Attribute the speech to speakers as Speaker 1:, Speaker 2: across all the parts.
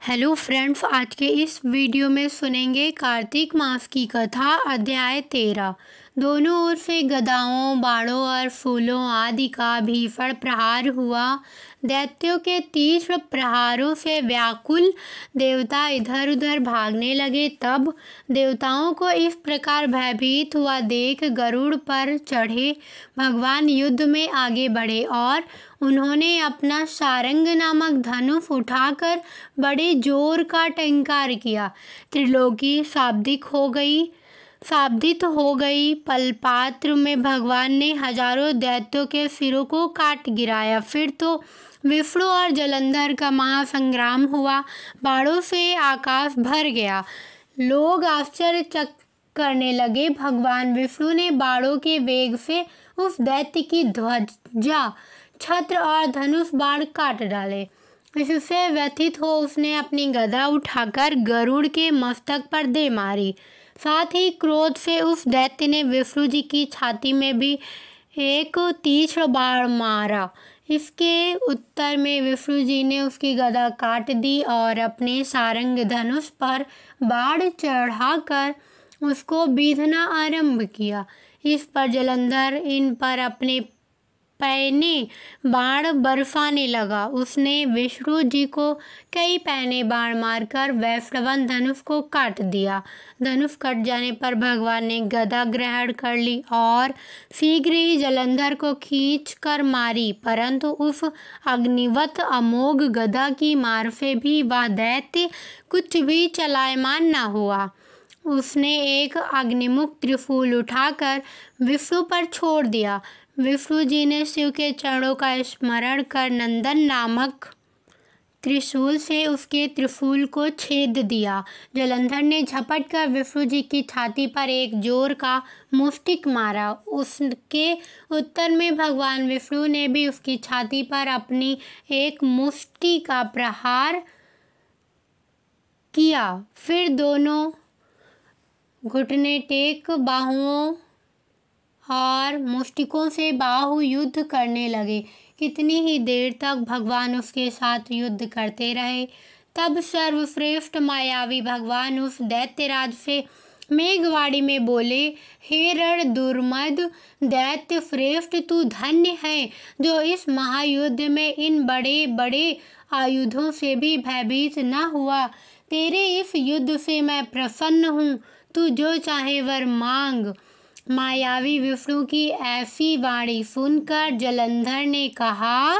Speaker 1: Hello friends, आज के इस वीडियो में सुनेंगे कार्तिक मास की कथा। अध्याय 13। दोनों ओर से गदाओं, बाणों और फूलों आदि का भीषण प्रहार हुआ। दैत्यों के तीव्र प्रहारों से व्याकुल देवता इधर उधर भागने लगे। तब देवताओं को इस प्रकार भयभीत हुआ देख गरुड़ पर चढ़े भगवान युद्ध में आगे बढ़े और उन्होंने अपना सारंग नामक धनुष उठाकर बड़े जोर का टंकार किया। त्रिलोकी शाब्दित हो गई। पलपात्र में भगवान ने हजारों दैत्यों के सिरों को काट गिराया। फिर तो विष्णु और जलंधर का महासंग्राम हुआ। बाणों से आकाश भर गया। लोग आश्चर्यचकित करने लगे। भगवान विष्णु ने बाणों के वेग से उस दैत्य की ध्वजा, छत्र और धनुष बाण काट डाले। इससे व्यथित हो उसने अपनी गदा उठाकर गरुड़ के मस्तक पर दे मारी। साथ ही क्रोध से उस दैत्य ने विष्णु जी की छाती में भी एक तीक्ष्ण बाण मारा। इसके उत्तर में विष्णु जी ने उसकी गदा काट दी और अपने सारंग धनुष पर बाण चढ़ाकर उसको बीधना आरंभ किया। इस पर जलंधर इन पर अपने पैने बाण बरसाने लगा। उसने विष्णु जी को कई पैने बाण मारकर वैश्रवन धनुष को काट दिया। धनुष कट जाने पर भगवान ने गदा ग्रहण कर ली और शीघ्र ही जलंधर को खींच कर मारी, परंतु उस अग्निवत अमोघ गदा की मार से भी वह दैत्य कुछ भी चलायमान न हुआ। उसने एक अग्निमुख त्रिशूल उठाकर विष्णु पर छोड़ दिया। विष्णु जी ने शिव के चरणों का स्मरण कर नंदन नामक त्रिशूल से उसके त्रिशूल को छेद दिया। जलंधर ने झपट कर विष्णु जी की छाती पर एक जोर का मुष्टिक मारा। उसके उत्तर में भगवान विष्णु ने भी उसकी छाती पर अपनी एक मुष्टि का प्रहार किया। फिर दोनों घुटने टेक बाहुओं और मुष्टिकों से बाहु युद्ध करने लगे। कितनी ही देर तक भगवान उसके साथ युद्ध करते रहे। तब सर्वश्रेष्ठ मायावी भगवान उस दैत्यराज से मेघवाणी में बोले, हे रण दुर्मद दैत्य श्रेष्ठ, तू धन्य है जो इस महायुद्ध में इन बड़े बड़े आयुधों से भी भयभीत न हुआ। तेरे इस युद्ध से मैं प्रसन्न हूँ। तू जो चाहे वर मांग। मायावी विष्णु की ऐसी वाणी सुनकर जलंधर ने कहा,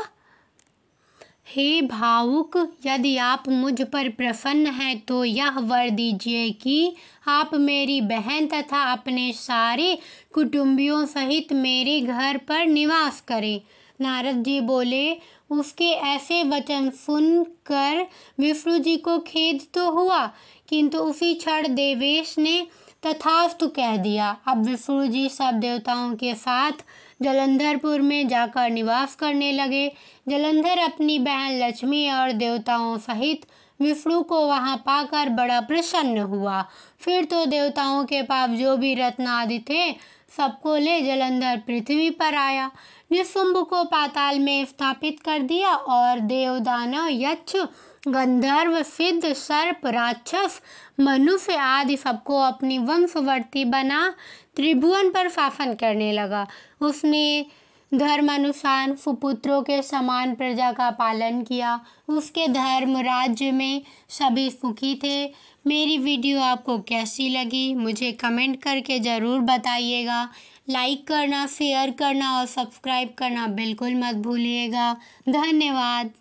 Speaker 1: हे भावुक, यदि आप मुझ पर प्रसन्न हैं तो यह वर दीजिए कि आप मेरी बहन तथा अपने सारे कुटुंबियों सहित मेरे घर पर निवास करें। नारद जी बोले, उसके ऐसे वचन सुनकर विष्णु जी को खेद तो हुआ, किंतु उसी क्षण देवेश ने तथास्तु कह दिया। अब विष्णु जी सब देवताओं के साथ जलंधरपुर में जाकर निवास करने लगे। जलंधर अपनी बहन लक्ष्मी और देवताओं सहित विष्णु को वहां पाकर बड़ा प्रसन्न हुआ। फिर तो देवताओं के पास जो भी रत्न आदि थे सबको ले जलंधर पृथ्वी पर आया। निशुंभ को पाताल में स्थापित कर दिया और देवदानव, यक्ष, गंधर्व, सिद्ध, सर्प, राक्षस, मनुष्य आदि सबको अपनी वंशवर्ती बना त्रिभुवन पर शासन करने लगा। उसने धर्मानुसार सुपुत्रों के समान प्रजा का पालन किया। उसके धर्म राज्य में सभी सुखी थे। मेरी वीडियो आपको कैसी लगी मुझे कमेंट करके ज़रूर बताइएगा। लाइक करना, शेयर करना और सब्सक्राइब करना बिल्कुल मत भूलिएगा। धन्यवाद।